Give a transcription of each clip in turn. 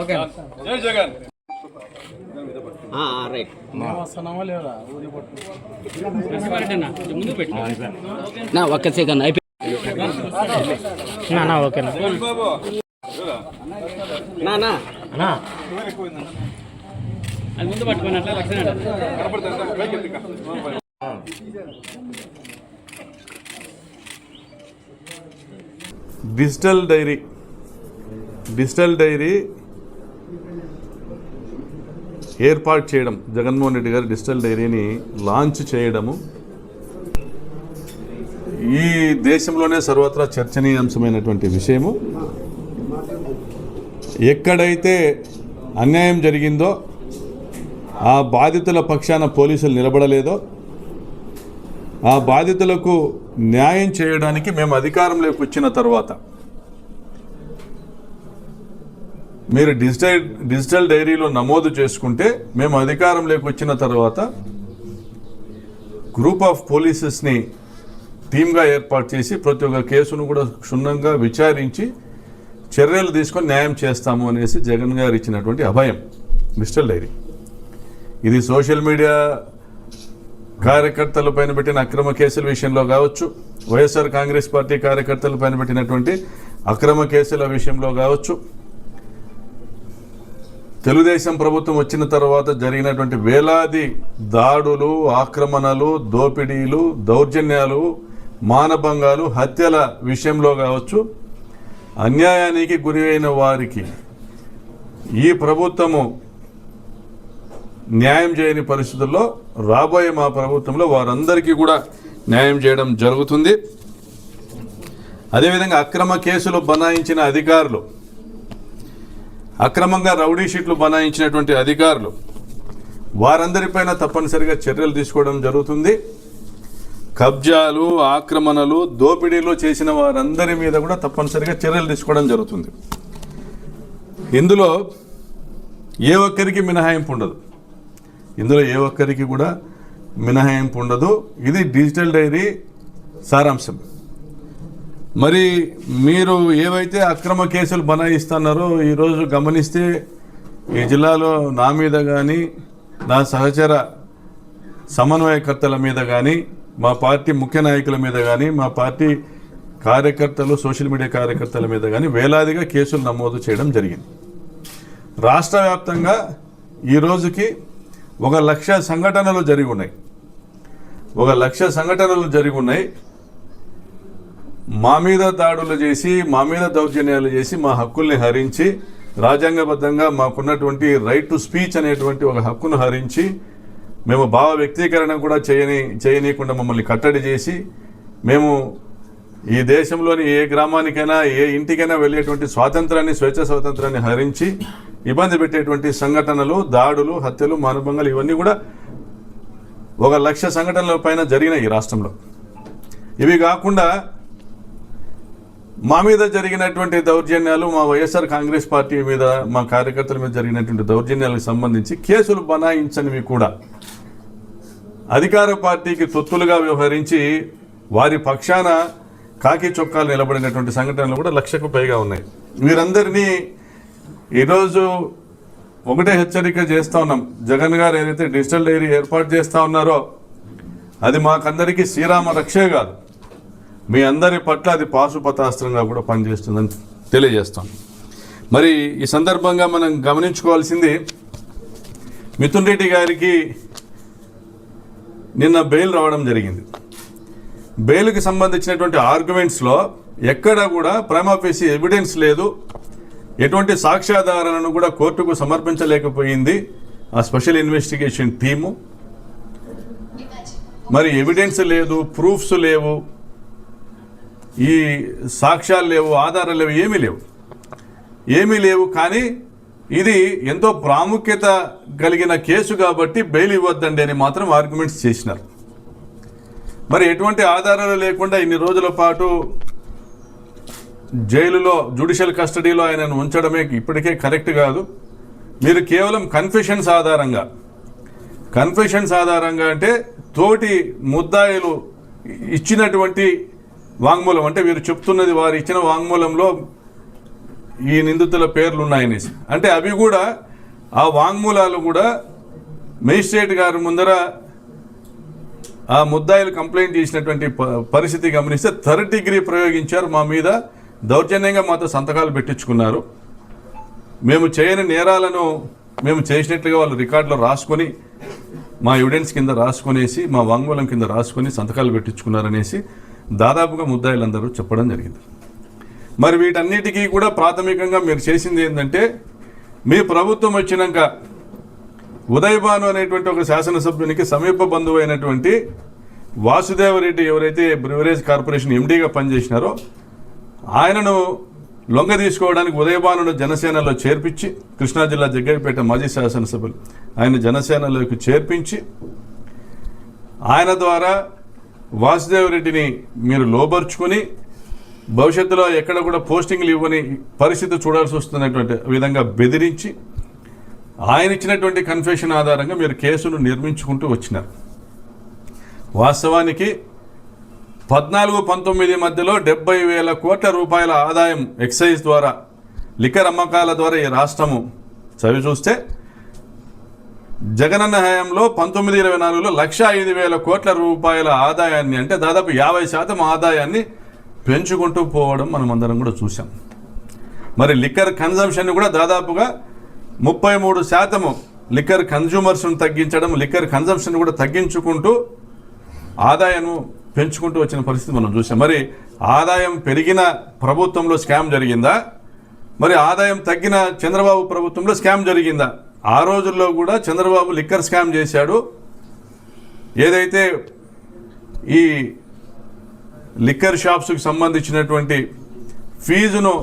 Okay జై Jagan. Right ఒక్క second అయిపోయింది. ఓకేనా అది ముందు పట్టుకున్నట్లే డిజిటల్ డైరీ ఏర్పాటు చేయడం, జగన్మోహన్ రెడ్డి గారు డిజిటల్ డైరీని లాంచ్ చేయడము ఈ దేశంలోనే సర్వత్రా చర్చనీయాంశమైనటువంటి విషయము. ఎక్కడైతే అన్యాయం జరిగిందో, ఆ బాధితుల పక్షాన పోలీసులు నిలబడలేదో, ఆ బాధితులకు న్యాయం చేయడానికి మేము అధికారంలోకి వచ్చిన తర్వాత మీరు డిజిటల్ డైరీలో నమోదు చేసుకుంటే మేము అధికారంలోకి వచ్చిన తర్వాత గ్రూప్ ఆఫ్ పోలీసెస్ని టీమ్గా ఏర్పాటు చేసి ప్రతి ఒక్క కేసును కూడా క్షుణ్ణంగా విచారించి చర్యలు తీసుకొని న్యాయం చేస్తాము అనేసి జగన్ గారు ఇచ్చినటువంటి అభయం డిజిటల్ డైరీ. ఇది సోషల్ మీడియా కార్యకర్తల పైన పెట్టిన అక్రమ కేసుల విషయంలో కావచ్చు, వైఎస్ఆర్ కాంగ్రెస్ పార్టీ కార్యకర్తల పైన పెట్టినటువంటి అక్రమ కేసుల విషయంలో కావచ్చు, తెలుగుదేశం ప్రభుత్వం వచ్చిన తర్వాత జరిగినటువంటి వేలాది దాడులు, ఆక్రమణలు, దోపిడీలు, దౌర్జన్యాలు, మానభంగాలు, హత్యల విషయంలో కావచ్చు, అన్యాయానికి గురి అయిన వారికి ఈ ప్రభుత్వము న్యాయం చేయని పరిస్థితుల్లో రాబోయే మా ప్రభుత్వంలో వారందరికీ కూడా న్యాయం చేయడం జరుగుతుంది. అదేవిధంగా అక్రమ కేసులు బనాయించిన అధికారులు, అక్రమంగా రౌడీ షీట్లు బనాయించినటువంటి అధికారులు, వారందరిపైన తప్పనిసరిగా చర్యలు తీసుకోవడం జరుగుతుంది. కబ్జాలు, ఆక్రమణలు, దోపిడీలు చేసిన వారందరి మీద కూడా తప్పనిసరిగా చర్యలు తీసుకోవడం జరుగుతుంది. ఇందులో ఏ ఒక్కరికి మినహాయింపు ఉండదు. ఇది డిజిటల్ డైరీ సారాంశం. మరి మీరు ఏవైతే అక్రమ కేసులు బనాయిస్తున్నారో ఈరోజు గమనిస్తే ఈ జిల్లాలో నా మీద కానీ, నా సహచర సమన్వయకర్తల మీద కానీ, మా పార్టీ ముఖ్య నాయకుల మీద కానీ, మా పార్టీ కార్యకర్తలు, సోషల్ మీడియా కార్యకర్తల మీద కానీ వేలాదిగా కేసులు నమోదు చేయడం జరిగింది. రాష్ట్ర వ్యాప్తంగా ఈ రోజుకి 1,00,000 సంఘటనలు జరిగి ఉన్నాయి. 1,00,000 సంఘటనలు జరిగి ఉన్నాయి. మా మీద దాడులు చేసి, మా మీద దౌర్జన్యాలు చేసి, మా హక్కుల్ని హరించి, రాజ్యాంగబద్ధంగా మాకున్నటువంటి రైట్ టు స్పీచ్ అనేటువంటి ఒక హక్కును హరించి, మేము భావ వ్యక్తీకరణ కూడా చేయనీయకుండా మమ్మల్ని కట్టడి చేసి, మేము ఈ దేశంలోని ఏ గ్రామానికైనా, ఏ ఇంటికైనా వెళ్ళేటువంటి స్వేచ్ఛ స్వాతంత్రాన్ని హరించి ఇబ్బంది పెట్టేటువంటి సంఘటనలు, దాడులు, హత్యలు, మానభంగాలు ఇవన్నీ కూడా 1,00,000 సంఘటనల పైన జరిగినాయి ఈ రాష్ట్రంలో. ఇవి కాకుండా మా మీద జరిగినటువంటి దౌర్జన్యాలు, మా వైఎస్ఆర్ కాంగ్రెస్ పార్టీ మీద, మా కార్యకర్తల మీద జరిగినటువంటి దౌర్జన్యాలకు సంబంధించి కేసులు బనాయించనివి కూడా అధికార పార్టీకి తొత్తులుగా వ్యవహరించి వారి పక్షాన కాకి చొక్కాలు నిలబడినటువంటి సంఘటనలు కూడా 1,00,000కు పైగా ఉన్నాయి. వీరందరినీ ఈరోజు ఒకటే హెచ్చరిక చేస్తూ ఉన్నాం. జగన్ గారు ఏదైతే డిజిటల్ డైరీ ఏర్పాటు చేస్తూ ఉన్నారో అది మాకందరికీ శ్రీరామ రక్షే కాదు, మీ అందరి పట్ల అది పాశుపతాస్త్రంగా కూడా పనిచేస్తుందని తెలియజేస్తాం. మరి ఈ సందర్భంగా మనం గమనించుకోవాల్సింది, మిథున్ రెడ్డి గారికి నిన్న బెయిల్ రావడం జరిగింది. బెయిల్కి సంబంధించినటువంటి ఆర్గ్యుమెంట్స్లో ఎక్కడ కూడా ప్రైమా ఫేసి ఎవిడెన్స్ లేదు, ఎటువంటి సాక్ష్యాధారాలను కూడా కోర్టుకు సమర్పించలేకపోయింది ఆ స్పెషల్ ఇన్వెస్టిగేషన్ టీము. మరి ఎవిడెన్స్ లేదు, ప్రూఫ్స్ లేవు, ఈ సాక్ష్యాలు లేవు, ఆధారాలు లేవు, ఏమీ లేవు. కానీ ఇది ఎంతో ప్రాముఖ్యత కలిగిన కేసు కాబట్టి బెయిల్ ఇవ్వద్దండి అని మాత్రం ఆర్గ్యుమెంట్స్ చేసినారు. మరి ఎటువంటి ఆధారాలు లేకుండా ఇన్ని రోజుల పాటు జైలులో జ్యుడిషియల్ కస్టడీలో ఆయనను ఉంచడమే ఇప్పటికే కరెక్ట్ కాదు. మీరు కేవలం కన్ఫెషన్స్ ఆధారంగా కన్ఫెషన్స్ ఆధారంగా అంటే తోటి ముద్దాయిలు ఇచ్చినటువంటి వాంగ్మూలం, అంటే వీరు చెప్తున్నది వారు ఇచ్చిన వాంగ్మూలంలో ఈ నిందితుల పేర్లు ఉన్నాయనేసి, అంటే అవి కూడా ఆ వాంగ్మూలాలు కూడా మేజిస్ట్రేట్ గారి ముందర ఆ ముద్దాయిలు కంప్లైంట్ చేసినటువంటి పరిస్థితి గమనిస్తే థర్డ్ డిగ్రీ ప్రయోగించారు, మా మీద దౌర్జన్యంగా మాతో సంతకాలు పెట్టించుకున్నారు, మేము చేయని నేరాలను మేము చేసినట్లుగా వాళ్ళు రికార్డులో రాసుకొని మా ఎవిడెన్స్ కింద రాసుకొనేసి మా వాంగ్మూలం కింద రాసుకొని సంతకాలు పెట్టించుకున్నారనేసి దాదాపుగా ముద్దాయిలందరూ చెప్పడం జరిగింది. మరి వీటన్నిటికీ కూడా ప్రాథమికంగా మీరు చేసింది ఏంటంటే, మీ ప్రభుత్వం వచ్చినాక ఉదయభాను అనేటువంటి ఒక శాసనసభ్యునికి సమీప బంధువు అయినటువంటి వాసుదేవరెడ్డి ఎవరైతే బ్రివరేజ్ కార్పొరేషన్ ఎండీగా పనిచేసినారో ఆయనను లొంగ తీసుకోవడానికి ఉదయభానును జనసేనలో చేర్పించి, కృష్ణా జిల్లా జగ్గైపేట మాజీ శాసనసభ్యులు ఆయన జనసేనలోకి చేర్పించి ఆయన ద్వారా వాసుదేవరెడ్డిని మీరు లోబర్చుకొని భవిష్యత్తులో ఎక్కడ కూడా పోస్టింగ్లు ఇవ్వని పరిస్థితి చూడాల్సి వస్తున్నటువంటి విధంగా బెదిరించి ఆయన ఇచ్చినటువంటి కన్ఫెషన్ ఆధారంగా మీరు కేసును నిర్మించుకుంటూ వచ్చినారు. వాస్తవానికి 14-19 మధ్యలో 70,000 కోట్ల రూపాయల ఆదాయం ఎక్సైజ్ ద్వారా లిక్కర్ అమ్మకాల ద్వారా ఈ రాష్ట్రము చవి చూస్తే, జగనన్న హయాంలో 19-24లో 1,05,000 కోట్ల రూపాయల ఆదాయాన్ని, అంటే దాదాపు 50% ఆదాయాన్ని పెంచుకుంటూ పోవడం మనం అందరం కూడా చూసాం. మరి లిక్కర్ కన్జంప్షన్ కూడా దాదాపుగా 33% లిక్కర్ కన్జ్యూమర్స్ను తగ్గించడం, లిక్కర్ కన్జంప్షన్ కూడా తగ్గించుకుంటూ ఆదాయం పెంచుకుంటూ వచ్చిన పరిస్థితి మనం చూసాం. మరి ఆదాయం పెరిగిన ప్రభుత్వంలో స్కామ్ జరిగిందా, మరి ఆదాయం తగ్గిన చంద్రబాబు ప్రభుత్వంలో స్కామ్ జరిగిందా? ఆ రోజుల్లో కూడా చంద్రబాబు లిక్కర్ స్కామ్ చేశాడు. ఏదైతే ఈ లిక్కర్ షాప్స్కి సంబంధించినటువంటి ఫీజును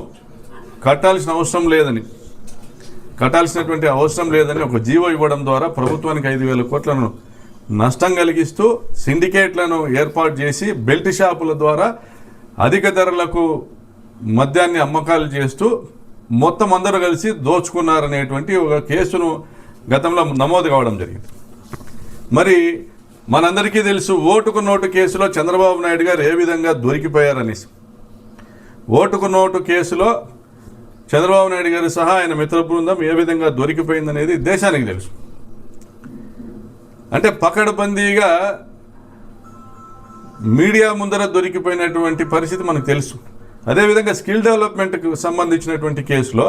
కట్టాల్సినటువంటి అవసరం లేదని ఒక జీవో ఇవ్వడం ద్వారా ప్రభుత్వానికి 5,000 కోట్లను నష్టం కలిగిస్తూ సిండికేట్లను ఏర్పాటు చేసి బెల్ట్ షాపుల ద్వారా అధిక ధరలకు మద్యాన్ని అమ్మకాలు చేస్తూ మొత్తం అందరూ కలిసి దోచుకున్నారనేటువంటి ఒక కేసును గతంలో నమోదు కావడం జరిగింది. మరి మనందరికీ తెలుసు ఓటుకు నోటు కేసులో చంద్రబాబు నాయుడు గారు ఏ విధంగా దొరికిపోయారనేసి. ఓటుకు నోటు కేసులో చంద్రబాబు నాయుడు గారు సహా ఆయన మిత్ర బృందం ఏ విధంగా దొరికిపోయిందనేది దేశానికి తెలుసు. అంటే పకడ్బందీగా మీడియా ముందర దొరికిపోయినటువంటి పరిస్థితి మనకు తెలుసు. అదేవిధంగా స్కిల్ డెవలప్మెంట్కి సంబంధించినటువంటి కేసులో,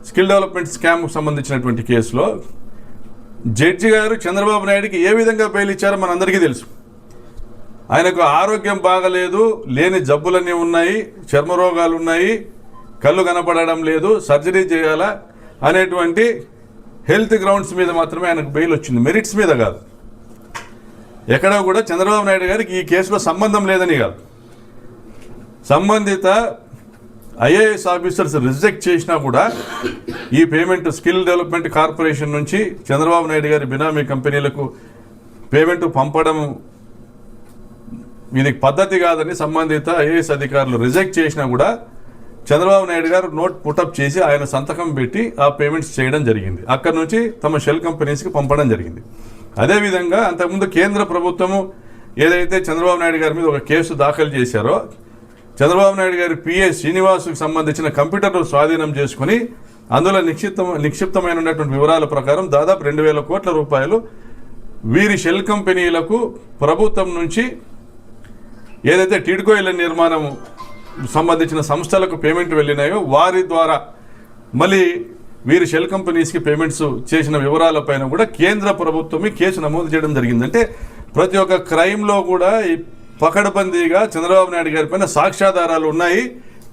స్కిల్ డెవలప్మెంట్ స్కామ్కు సంబంధించినటువంటి కేసులో జడ్జి గారు చంద్రబాబు నాయుడికి ఏ విధంగా బెయిల్ ఇచ్చారో మనందరికీ తెలుసు. ఆయనకు ఆరోగ్యం బాగలేదు, లేని జబ్బులన్నీ ఉన్నాయి, చర్మరోగాలు ఉన్నాయి, కళ్ళు కనపడడం లేదు, సర్జరీ చేయాలా అనేటువంటి హెల్త్ గ్రౌండ్స్ మీద మాత్రమే ఆయనకు బెయిల్ వచ్చింది, మెరిట్స్ మీద కాదు. ఎక్కడా కూడా చంద్రబాబు నాయుడు గారికి ఈ కేసులో సంబంధం లేదని కాదు, సంబంధిత ఐఏఎస్ ఆఫీసర్స్ రిజెక్ట్ చేసినా కూడా ఈ పేమెంట్ స్కిల్ డెవలప్మెంట్ కార్పొరేషన్ నుంచి చంద్రబాబు నాయుడు గారి బినామీ కంపెనీలకు పేమెంట్ పంపడం ఇది పద్ధతి కాదని సంబంధిత ఐఏఎస్ అధికారులు రిజెక్ట్ చేసినా కూడా చంద్రబాబు నాయుడు గారు నోట్ పుటప్ చేసి ఆయన సంతకం పెట్టి ఆ పేమెంట్స్ చేయడం జరిగింది. అక్కడ నుంచి తమ షెల్ కంపెనీస్కి పంపడం జరిగింది. అదేవిధంగా అంతకుముందు కేంద్ర ప్రభుత్వము ఏదైతే చంద్రబాబు నాయుడు గారి మీద ఒక కేసు దాఖలు చేశారో, చంద్రబాబు నాయుడు గారి పిఏ శ్రీనివాసుకు సంబంధించిన కంప్యూటర్ను స్వాధీనం చేసుకుని అందులో నిక్షిప్తమైన ఉన్నటువంటి వివరాల ప్రకారం దాదాపు 2,000 కోట్ల రూపాయలు వీరి షెల్ కంపెనీలకు ప్రభుత్వం నుంచి ఏదైతే టిడ్కో ఇళ్ల నిర్మాణం సంబంధించిన సంస్థలకు పేమెంట్ వెళ్ళినాయో వారి ద్వారా మళ్ళీ వీరి షెల్ కంపెనీస్కి పేమెంట్స్ చేసిన వివరాలపైన కూడా కేంద్ర ప్రభుత్వమే కేసు నమోదు చేయడం జరిగింది. అంటే ప్రతి ఒక్క క్రైమ్లో కూడా ఈ పకడ్బందీగా చంద్రబాబు నాయుడు గారి పైన సాక్ష్యాధారాలు ఉన్నాయి.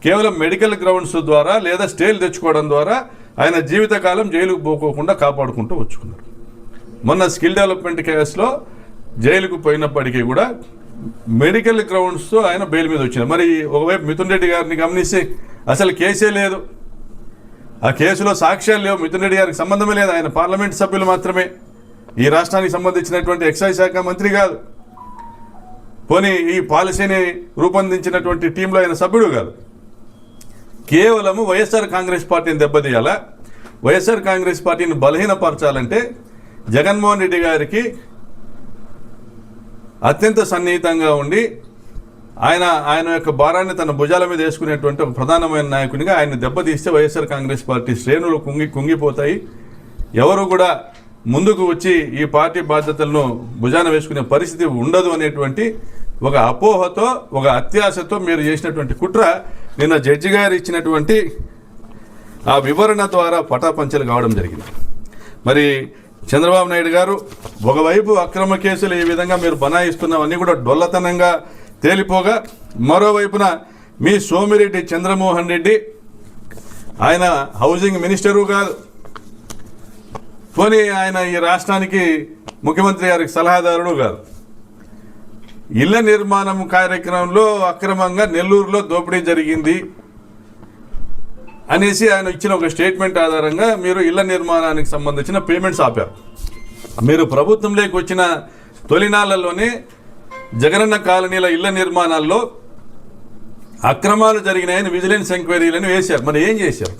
కేవలం మెడికల్ గ్రౌండ్స్ ద్వారా లేదా స్టేలు తెచ్చుకోవడం ద్వారా ఆయన జీవితకాలం జైలుకు పోకోకుండా కాపాడుకుంటూ వచ్చుకున్నారు. మొన్న స్కిల్ డెవలప్మెంట్ కేసులో జైలుకు పోయినప్పటికీ కూడా మెడికల్ గ్రౌండ్స్తో ఆయన బెయిల్ మీద వచ్చినారు. మరి ఒకవైపు మిథున్ రెడ్డి గారిని గమనిస్తే అసలు కేసే లేదు, ఆ కేసులో సాక్ష్యాలు లేవు, మిథున్ రెడ్డి గారికి సంబంధమే లేదు, ఆయన పార్లమెంట్ సభ్యులు మాత్రమే, ఈ రాష్ట్రానికి సంబంధించినటువంటి ఎక్సైజ్ శాఖ మంత్రి కాదు, పోనీ ఈ పాలసీని రూపొందించినటువంటి టీంలో ఆయన సభ్యుడు కాదు. కేవలము వైఎస్ఆర్ కాంగ్రెస్ పార్టీని దెబ్బతీయాలా, వైఎస్ఆర్ కాంగ్రెస్ పార్టీని బలహీనపరచాలంటే జగన్మోహన్ రెడ్డి గారికి అత్యంత సన్నిహితంగా ఉండి ఆయన యొక్క భారాన్ని తన భుజాల మీద వేసుకునేటువంటి ఒక ప్రధానమైన నాయకునిగా ఆయన దెబ్బతీస్తే వైఎస్ఆర్ కాంగ్రెస్ పార్టీ శ్రేణులు కుంగిపోతాయి. ఎవరు కూడా ముందుకు వచ్చి ఈ పార్టీ బాధ్యతలను భుజాన వేసుకునే పరిస్థితి ఉండదు అనేటువంటి ఒక అపోహతో, ఒక అత్యాశతో మీరు చేసినటువంటి కుట్ర నిన్న జడ్జి గారు ఇచ్చినటువంటి ఆ వివరణ ద్వారా పటాపంచలు కావడం జరిగింది. మరి చంద్రబాబు నాయుడు గారు ఒకవైపు అక్రమ కేసులు ఈ విధంగా మీరు బనాయిస్తున్నవన్నీ కూడా డొల్లతనంగా తేలిపోగా, మరోవైపున మీ సోమిరెడ్డి చంద్రమోహన్ రెడ్డి ఆయన హౌసింగ్ మినిస్టరు కాదు, పోనీ ఆయన ఈ రాష్ట్రానికి ముఖ్యమంత్రి గారికి సలహాదారుడు కాదు. ఇళ్ల నిర్మాణం కార్యక్రమంలో అక్రమంగా నెల్లూరులో దోపిడీ జరిగింది అనేసి ఆయన ఇచ్చిన ఒక స్టేట్మెంట్ ఆధారంగా మీరు ఇళ్ల నిర్మాణానికి సంబంధించిన పేమెంట్స్ ఆపారు. మీరు ప్రభుత్వంలోకి వచ్చిన తొలినాళ్లలోనే జగనన్న కాలనీల ఇళ్ల నిర్మాణాల్లో అక్రమాలు జరిగినాయని విజిలెన్స్ ఎంక్వైరీలను వేశారు. మరి ఏం చేశారు?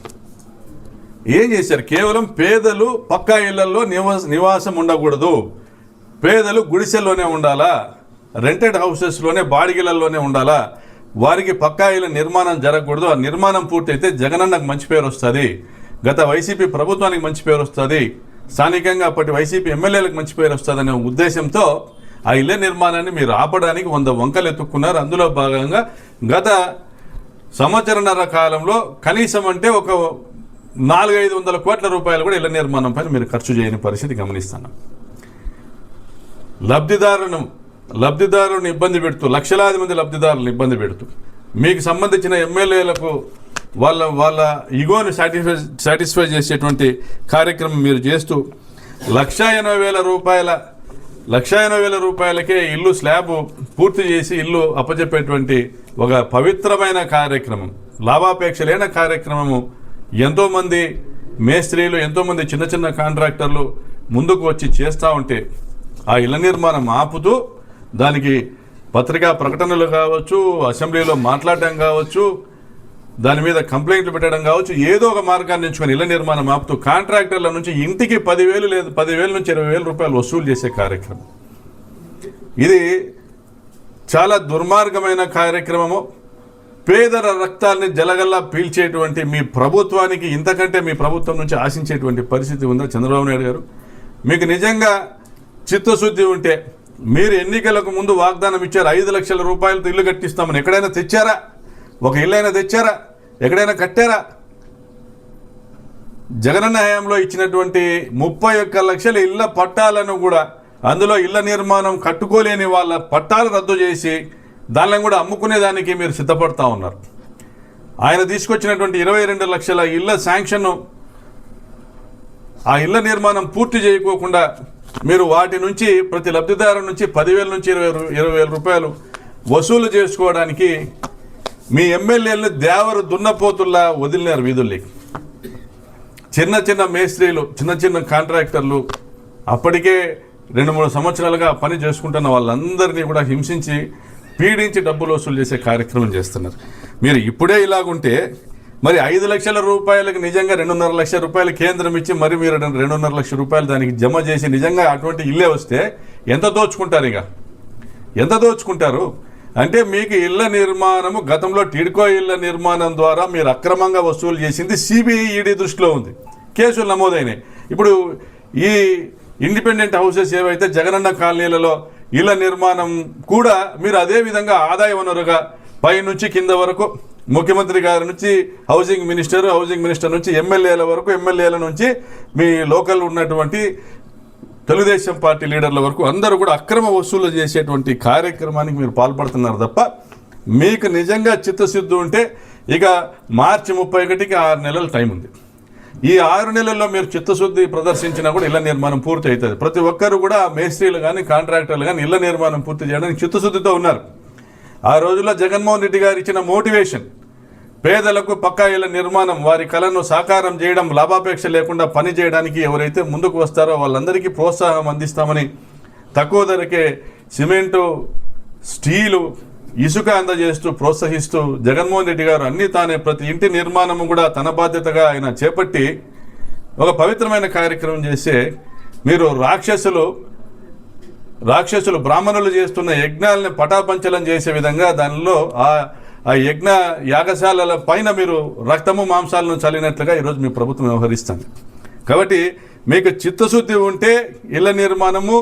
కేవలం పేదలు పక్కా ఇళ్లలో నివాసం ఉండకూడదు, పేదలు గుడిసెల్లోనే ఉండాలా, రెంటెడ్ హౌసెస్లోనే బాడిగిళ్లలోనే ఉండాలా, వారికి పక్కా ఇళ్ళ నిర్మాణం జరగకూడదు. ఆ నిర్మాణం పూర్తయితే జగనన్నకు మంచి పేరు వస్తుంది, గత వైసీపీ ప్రభుత్వానికి మంచి పేరు వస్తుంది, స్థానికంగా అప్పటి వైసీపీ ఎమ్మెల్యేలకు మంచి పేరు వస్తుంది అనే ఉద్దేశంతో ఆ ఇళ్ల నిర్మాణాన్ని మీరు ఆపడానికి 100 వంకలు ఎత్తుక్కున్నారు. అందులో భాగంగా గత సంవత్సరన్నర కాలంలో కనీసం అంటే ఒక 400-500 కోట్ల రూపాయలు కూడా ఇళ్ల నిర్మాణం పైన మీరు ఖర్చు చేయని పరిస్థితి గమనిస్తున్నాం. లబ్ధిదారులను ఇబ్బంది పెడుతూ, లక్షలాది మంది లబ్ధిదారులను ఇబ్బంది పెడుతూ, మీకు సంబంధించిన ఎమ్మెల్యేలకు వాళ్ళ ఈగోని సాటిస్ఫై చేసేటువంటి కార్యక్రమం మీరు చేస్తూ 1,80,000 రూపాయలకే ఇల్లు స్లాబ్ పూర్తి చేసి ఇల్లు అప్పచెప్పేటువంటి ఒక పవిత్రమైన కార్యక్రమం, లాభాపేక్ష లేని కార్యక్రమము ఎంతోమంది మేస్త్రీలు, ఎంతోమంది చిన్న చిన్న కాంట్రాక్టర్లు ముందుకు వచ్చి చేస్తూ ఉంటే ఆ ఇళ్ల నిర్మాణం ఆపుతూ దానికి పత్రికా ప్రకటనలు కావచ్చు, అసెంబ్లీలో మాట్లాడటం కావచ్చు, దాని మీద కంప్లైంట్లు పెట్టడం కావచ్చు, ఏదో ఒక మార్గాన్ని ఎంచుకొని ఇళ్ల నిర్మాణం ఆపుతూ కాంట్రాక్టర్ల నుంచి ఇంటికి 10,000 లేదు 10,000 నుంచి 20,000 రూపాయలు వసూలు చేసే కార్యక్రమం. ఇది చాలా దుర్మార్గమైన కార్యక్రమము. పేదల రక్తాన్ని జలగల్లా పీల్చేటువంటి మీ ప్రభుత్వానికి ఇంతకంటే మీ ప్రభుత్వం నుంచి ఆశించేటువంటి పరిస్థితి ఉందా చంద్రబాబు నాయుడు గారు? మీకు నిజంగా చిత్తశుద్ధి ఉంటే మీరు ఎన్నికలకు ముందు వాగ్దానం ఇచ్చారు 5 లక్షల రూపాయలతో ఇల్లు కట్టిస్తామని. ఎక్కడైనా తెచ్చారా? ఒక ఇల్లు అయినా తెచ్చారా? ఎక్కడైనా కట్టారా? జగనన్న హయాంలో ఇచ్చినటువంటి 31 లక్షల ఇళ్ల పట్టాలను కూడా, అందులో ఇళ్ల నిర్మాణం కట్టుకోలేని వాళ్ళ పట్టాలు రద్దు చేసి దానిని కూడా అమ్ముకునేదానికి మీరు సిద్ధపడతా ఉన్నారు. ఆయన తీసుకొచ్చినటువంటి 22 లక్షల ఇళ్ల శాంక్షన్, ఆ ఇళ్ల నిర్మాణం పూర్తి చేయకోకుండా మీరు వాటి నుంచి ప్రతి లబ్ధిదారు నుంచి 10,000 నుంచి 20,000 రూపాయలు వసూలు చేసుకోవడానికి మీ ఎమ్మెల్యేలను దేవరు దున్నపోతుల్లా వదిలినారు వీధుల్లోకి. చిన్న చిన్న మేస్త్రీలు, చిన్న చిన్న కాంట్రాక్టర్లు, అప్పటికే 2-3 సంవత్సరాలుగా పని చేసుకుంటున్న వాళ్ళందరినీ కూడా హింసించి పీడించి డబ్బులు వసూలు చేసే కార్యక్రమం చేస్తున్నారు. మీరు ఇప్పుడే ఇలాగుంటే మరి 5 లక్షల రూపాయలకు నిజంగా 2.5 లక్షల రూపాయలు కేంద్రం ఇచ్చి మరి మీరు 2.5 లక్షల రూపాయలు దానికి జమ చేసి నిజంగా అటువంటి ఇల్లే వస్తే ఎంత దోచుకుంటారు? ఎంత దోచుకుంటారు అంటే మీకు ఇళ్ల నిర్మాణము గతంలో టిడ్కో ఇళ్ల నిర్మాణం ద్వారా మీరు అక్రమంగా వసూలు చేసింది సిబిఐ ఈడీ దృష్టిలో ఉంది, కేసులు నమోదైనాయి. ఇప్పుడు ఈ ఇండిపెండెంట్ హౌసెస్ ఏవైతే జగనన్న కాలనీలలో ఇళ్ల నిర్మాణం కూడా మీరు అదే విధంగా ఆదాయ వనరుగా పై నుంచి కింద వరకు ముఖ్యమంత్రి గారి నుంచి హౌసింగ్ మినిస్టర్ నుంచి ఎమ్మెల్యేల వరకు, ఎమ్మెల్యేల నుంచి మీ లోకల్ ఉన్నటువంటి తెలుగుదేశం పార్టీ లీడర్ల వరకు అందరూ కూడా అక్రమ వసూలు చేసేటువంటి కార్యక్రమానికి మీరు పాల్పడుతున్నారు తప్ప మీకు నిజంగా చిత్తశుద్ధి ఉంటే ఇక మార్చి 31కి 6 నెలల టైం ఉంది. ఈ 6 నెలల్లో మీరు చిత్తశుద్ధి ప్రదర్శించినా కూడా ఇళ్ల నిర్మాణం పూర్తి అవుతుంది. ప్రతి ఒక్కరు కూడా మేస్త్రీలు కానీ కాంట్రాక్టర్లు కానీ ఇళ్ల నిర్మాణం పూర్తి చేయడానికి చిత్తశుద్ధితో ఉన్నారు. ఆ రోజుల్లో జగన్మోహన్ రెడ్డి గారు ఇచ్చిన మోటివేషన్, పేదలకు పక్కా ఇళ్ల నిర్మాణం, వారి కళను సాకారం చేయడం, లాభాపేక్ష లేకుండా పని చేయడానికి ఎవరైతే ముందుకు వస్తారో వాళ్ళందరికీ ప్రోత్సాహం అందిస్తామని తక్కువ ధరకే సిమెంటు, స్టీలు, ఇసుక అందజేస్తూ ప్రోత్సహిస్తూ జగన్మోహన్ రెడ్డి గారు అన్నీ తానే ప్రతి ఇంటి నిర్మాణము కూడా తన బాధ్యతగా ఆయన చేపట్టి ఒక పవిత్రమైన కార్యక్రమం చేస్తే మీరు రాక్షసులు బ్రాహ్మణులు చేస్తున్న యజ్ఞాలని పటాపంచలం చేసే విధంగా దానిలో ఆ యజ్ఞ యాగశాలల పైన మీరు రక్తము మాంసాలను చల్లినట్లుగా ఈరోజు మీ ప్రభుత్వం వ్యవహరిస్తుంది. కాబట్టి మీకు చిత్తశుద్ధి ఉంటే ఇళ్ల నిర్మాణము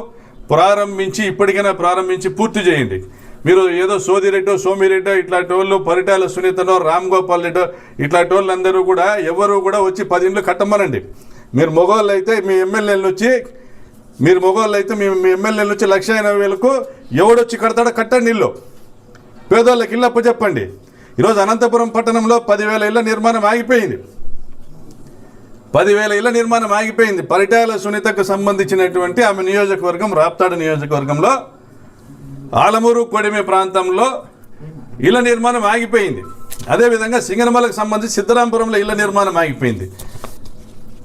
ఇప్పటికైనా ప్రారంభించి పూర్తి చేయండి. మీరు ఏదో సోదిరెడ్డో సోమిరెడ్డో ఇట్లాంటి వాళ్ళు, పరిటాల సునీతనో, రామ్ గోపాల్ రెడ్డో ఇట్లాంటి వాళ్ళందరూ కూడా ఎవరు కూడా వచ్చి 10 ఇండ్లు కట్టమనండి. మీరు మగవాళ్ళు అయితే మీ ఎమ్మెల్యేలు వచ్చి మీ ఎమ్మెల్యేలు వచ్చి 1,80,000కు ఎవడొచ్చి కడతాడో కట్టండి ఇల్లు. పేదోళ్ళకి ఇల్లు అప్పు చెప్పండి. ఈరోజు అనంతపురం పట్టణంలో 10,000 ఇళ్ల నిర్మాణం ఆగిపోయింది. 10,000 ఇళ్ల నిర్మాణం ఆగిపోయింది. పరిటాల సునీతకు సంబంధించినటువంటి ఆమె నియోజకవర్గం రాప్తాడు నియోజకవర్గంలో ఆలమూరు కొడిమి ప్రాంతంలో ఇళ్ల నిర్మాణం ఆగిపోయింది. అదేవిధంగా సింగనమలకు సంబంధించి సిద్ధరాంపురంలో ఇళ్ల నిర్మాణం ఆగిపోయింది.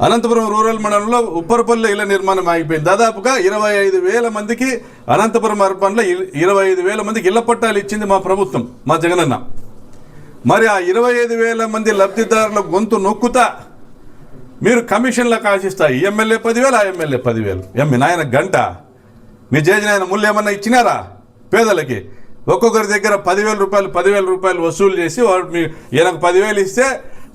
అనంతపురం రూరల్ మండలంలో ఉప్పరపల్లిలో ఇళ్ల నిర్మాణం ఆగిపోయింది. దాదాపుగా 25,000 మందికి అనంతపురం అర్బన్లో 25,000 మందికి ఇళ్ల పట్టాలు ఇచ్చింది మా ప్రభుత్వం, మా జగనన్న. మరి ఆ 25,000 మంది లబ్ధిదారుల గొంతు నొక్కుతా మీరు కమిషన్లకు ఆశిస్తాయి. ఎమ్మెల్యే 10,000, ఆ ఎమ్మెల్యే 10,000. నాయన గంట మీ చేసిన ముళ్ళు ఏమన్నా ఇచ్చినారా పేదలకి? ఒక్కొక్కరి దగ్గర 10,000 రూపాయలు వసూలు చేసి ఈయనకు 10,000 ఇస్తే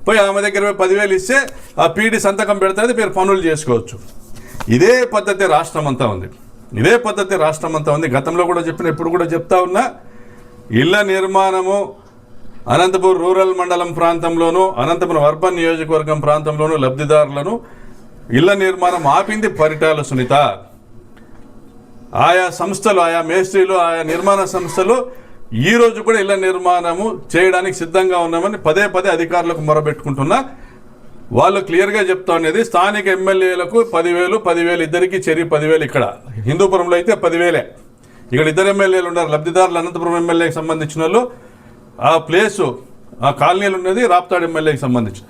పోయి ఆమె దగ్గర 10,000 ఇస్తే ఆ పీడీ సంతకం పెడుతుంది, మీరు పనులు చేసుకోవచ్చు. ఇదే పద్ధతి రాష్ట్రం అంతా ఉంది. గతంలో కూడా చెప్పిన, ఇప్పుడు కూడా చెప్తా ఉన్నా, ఇళ్ల నిర్మాణము అనంతపురం రూరల్ మండలం ప్రాంతంలోనూ అనంతపురం అర్బన్ నియోజకవర్గం ప్రాంతంలోనూ లబ్ధిదారులను ఇళ్ల నిర్మాణం ఆపింది పరిటాల సునీత. ఆయా సంస్థలు, ఆయా మేస్త్రీలు, ఆయా నిర్మాణ సంస్థలు ఈ రోజు కూడా ఇళ్ల నిర్మాణము చేయడానికి సిద్ధంగా ఉన్నామని పదే అధికారులకు మొరబెట్టుకుంటున్నా. వాళ్ళు క్లియర్గా చెప్తా ఉన్నది, స్థానిక ఎమ్మెల్యేలకు 10,000 ఇద్దరికి చెరి 10,000. ఇక్కడ హిందూపురంలో అయితే 10,000. ఇక్కడ 2 ఎమ్మెల్యేలు ఉన్నారు లబ్ధిదారులు. అనంతపురం ఎమ్మెల్యేకి సంబంధించిన వాళ్ళు ఆ ప్లేసు, ఆ కాలనీలు ఉన్నది రాప్తాడు ఎమ్మెల్యేకి సంబంధించి.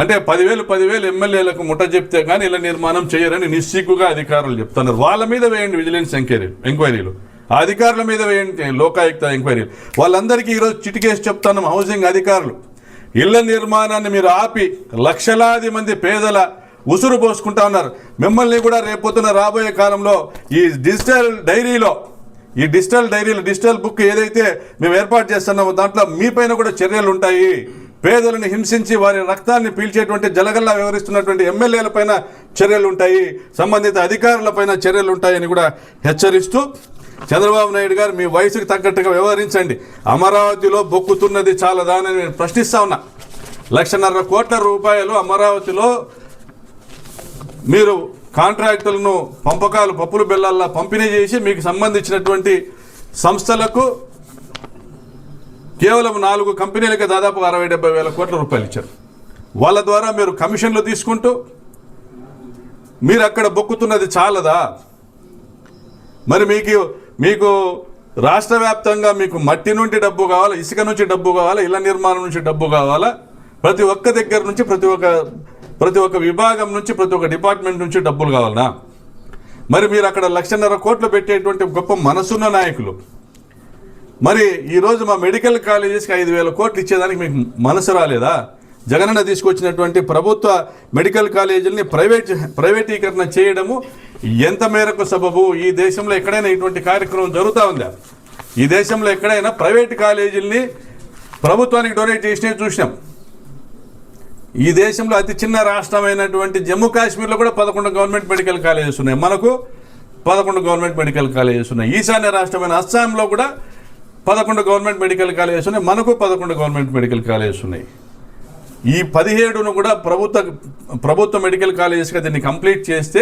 అంటే 10,000 ఎమ్మెల్యేలకు ముట్ట చెప్తే కానీ ఇళ్ల నిర్మాణం చేయరని నిస్సిగ్గుగా అధికారులు చెప్తున్నారు. వాళ్ళ మీద వేయండి విజిలెన్స్ ఎంక్వైరీలు, ఆ అధికారుల మీద వేయండి లోకాయుక్త ఎంక్వైరీలు. వాళ్ళందరికీ ఈరోజు చిటికేసి చెప్తున్నాం, హౌసింగ్ అధికారులు ఇళ్ల నిర్మాణాన్ని మీరు ఆపి లక్షలాది మంది పేదల ఉసురు పోసుకుంటా ఉన్నారు. మిమ్మల్ని కూడా రేపొద్దున రాబోయే కాలంలో ఈ డిజిటల్ బుక్ ఏదైతే మేము ఏర్పాటు చేస్తున్నామో దాంట్లో మీ పైన కూడా చర్యలు ఉంటాయి. పేదలను హింసించి వారి రక్తాన్ని పీల్చేటువంటి జలగల్లా వ్యవహరిస్తున్నటువంటి ఎమ్మెల్యేల పైన చర్యలు ఉంటాయి, సంబంధిత అధికారుల పైన చర్యలు ఉంటాయని కూడా హెచ్చరిస్తూ, చంద్రబాబు నాయుడు గారు మీ వయసుకు తగ్గట్టుగా వ్యవహరించండి. అమరావతిలో బొక్కుతున్నది చాలదా అని నేను ప్రశ్నిస్తా ఉన్నా. 1,50,000 కోట్ల రూపాయలు అమరావతిలో మీరు కాంట్రాక్టులను పప్పులు బెల్లాల్లా పంపిణీ చేసి మీకు సంబంధించినటువంటి సంస్థలకు కేవలం 4 కంపెనీలకు దాదాపు 60-70 కోట్ల రూపాయలు ఇచ్చారు. వాళ్ళ ద్వారా మీరు కమిషన్లు తీసుకుంటూ మీరు అక్కడ బొక్కుతున్నది చాలదా? మరి మీకు రాష్ట్ర వ్యాప్తంగా మీకు మట్టి నుండి డబ్బు కావాలా, ఇసుక నుంచి డబ్బు కావాలా, ఇళ్ల నిర్మాణం నుంచి డబ్బు కావాలా? ప్రతి ఒక్క దగ్గర నుంచి ప్రతి ఒక్క విభాగం నుంచి ప్రతి ఒక్క డిపార్ట్మెంట్ నుంచి డబ్బులు కావాలనా? మరి మీరు అక్కడ 1,50,000 కోట్లు పెట్టేటువంటి గొప్ప మనసున్న నాయకులు, మరి ఈరోజు మా మెడికల్ కాలేజెస్కి 5,000 కోట్లు ఇచ్చేదానికి మీకు మనసు రాలేదా? జగనన్న తీసుకొచ్చినటువంటి ప్రభుత్వ మెడికల్ కాలేజీలని ప్రైవేటీకరణ చేయడము ఎంత మేరకు సబబు? ఈ దేశంలో ఎక్కడైనా ఇటువంటి కార్యక్రమం జరుగుతూ ఉందా? ఈ దేశంలో ఎక్కడైనా ప్రైవేట్ కాలేజీలని ప్రభుత్వానికి డొనేట్ చేసినవి చూసినాం. ఈ దేశంలో అతి చిన్న రాష్ట్రమైనటువంటి జమ్మూ కాశ్మీర్లో కూడా 11 గవర్నమెంట్ మెడికల్ కాలేజెస్ ఉన్నాయి. మనకు 11 గవర్నమెంట్ మెడికల్ కాలేజెస్ ఉన్నాయి. ఈశాన్య రాష్ట్రమైన అస్సాంలో కూడా 11 గవర్నమెంట్ మెడికల్ కాలేజెస్ ఉన్నాయి. మనకు 11 గవర్నమెంట్ మెడికల్ కాలేజెస్ ఉన్నాయి. ఈ 17ను కూడా ప్రభుత్వ మెడికల్ కాలేజెస్గా దీన్ని కంప్లీట్ చేస్తే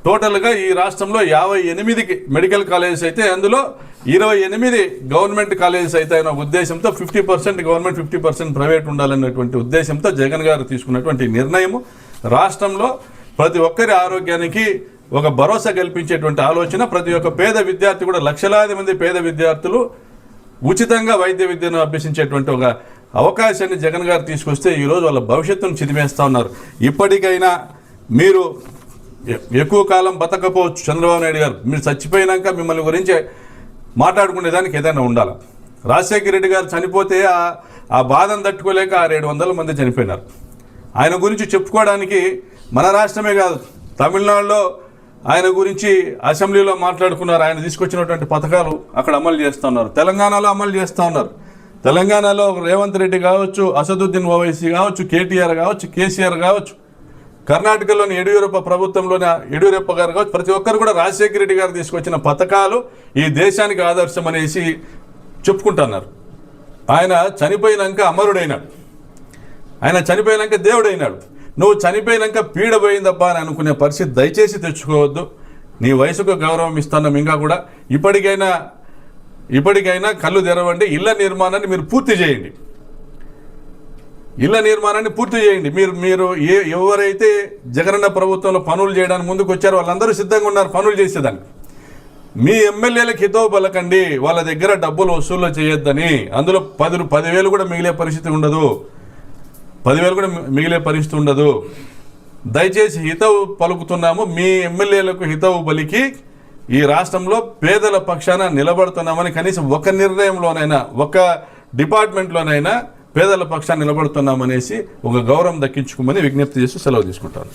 టోటల్గా ఈ రాష్ట్రంలో 58 మెడికల్ కాలేజెస్ అయితే అందులో 28 గవర్నమెంట్ కాలేజెస్ అవుతాయన్న ఉద్దేశంతో 50% గవర్నమెంట్ 50% ప్రైవేట్ ఉండాలన్నటువంటి ఉద్దేశంతో జగన్ గారు తీసుకున్నటువంటి నిర్ణయము రాష్ట్రంలో ప్రతి ఒక్కరి ఆరోగ్యానికి ఒక భరోసా కల్పించేటువంటి ఆలోచన. ప్రతి ఒక్క పేద విద్యార్థి కూడా, లక్షలాది మంది పేద విద్యార్థులు ఉచితంగా వైద్య విద్యను అభ్యసించేటువంటి ఒక అవకాశాన్ని జగన్ గారు తీసుకొస్తే ఈరోజు వాళ్ళ భవిష్యత్తును చిదిమేస్తూ ఉన్నారు. ఇప్పటికైనా మీరు ఎక్కువ కాలం బతకపోవచ్చు చంద్రబాబు నాయుడు గారు, మీరు చచ్చిపోయినాక మిమ్మల్ని గురించి మాట్లాడుకునేదానికి ఏదైనా ఉండాలి. రాజశేఖర రెడ్డి గారు చనిపోతే ఆ బాధను తట్టుకోలేక 700 మంది చనిపోయినారు. ఆయన గురించి చెప్పుకోవడానికి మన రాష్ట్రమే కాదు, తమిళనాడులో ఆయన గురించి అసెంబ్లీలో మాట్లాడుకున్నారు. ఆయన తీసుకొచ్చినటువంటి పథకాలు అక్కడ అమలు చేస్తూ ఉన్నారు. తెలంగాణలో అమలు చేస్తూ ఉన్నారు. తెలంగాణలో రేవంత్ రెడ్డి కావచ్చు, అసదుద్దీన్ ఓవైసీ కావచ్చు, కేటీఆర్ కావచ్చు, కేసీఆర్ కావచ్చు, కర్ణాటకలోని యడియూరప్ప ప్రభుత్వంలోని యడియూరప్ప గారు కావచ్చు, ప్రతి ఒక్కరు కూడా రాజశేఖర రెడ్డి గారు తీసుకొచ్చిన పథకాలు ఈ దేశానికి ఆదర్శం అనేసి చెప్పుకుంటున్నారు. ఆయన చనిపోయినాక అమరుడైనాడు, ఆయన చనిపోయినాక దేవుడైనాడు. నువ్వు చనిపోయినాక పీడ పోయిందబ్బా అని అనుకునే పరిస్థితి దయచేసి తెచ్చుకోవద్దు. నీ వయసుకు గౌరవం ఇస్తున్నాం. ఇంకా కూడా ఇప్పటికైనా కళ్ళు తెరవండి. ఇళ్ల నిర్మాణాన్ని మీరు పూర్తి చేయండి. ఇళ్ల నిర్మాణాన్ని పూర్తి చేయండి. మీరు ఎవరైతే జగనన్న ప్రభుత్వంలో పనులు చేయడానికి ముందుకు వచ్చారో వాళ్ళందరూ సిద్ధంగా ఉన్నారు పనులు చేసేదానికి. మీ ఎమ్మెల్యేలకు హితవు పలకండి, వాళ్ళ దగ్గర డబ్బులు వసూలు చేయొద్దని. అందులో 10,000 కూడా మిగిలే పరిస్థితి ఉండదు. 10,000 కూడా మిగిలే పరిస్థితి ఉండదు. దయచేసి హితవు పలుకుతున్నాము. మీ ఎమ్మెల్యేలకు హితవు పలికి ఈ రాష్ట్రంలో పేదల పక్షాన నిలబడుతున్నామని కనీసం ఒక నిర్ణయంలోనైనా, ఒక డిపార్ట్మెంట్లోనైనా పేదల పక్షాన్ని నిలబడుతున్నామనేసి ఒక గౌరవం దక్కించుకోమని విజ్ఞప్తి చేస్తూ సెలవు తీసుకుంటాను.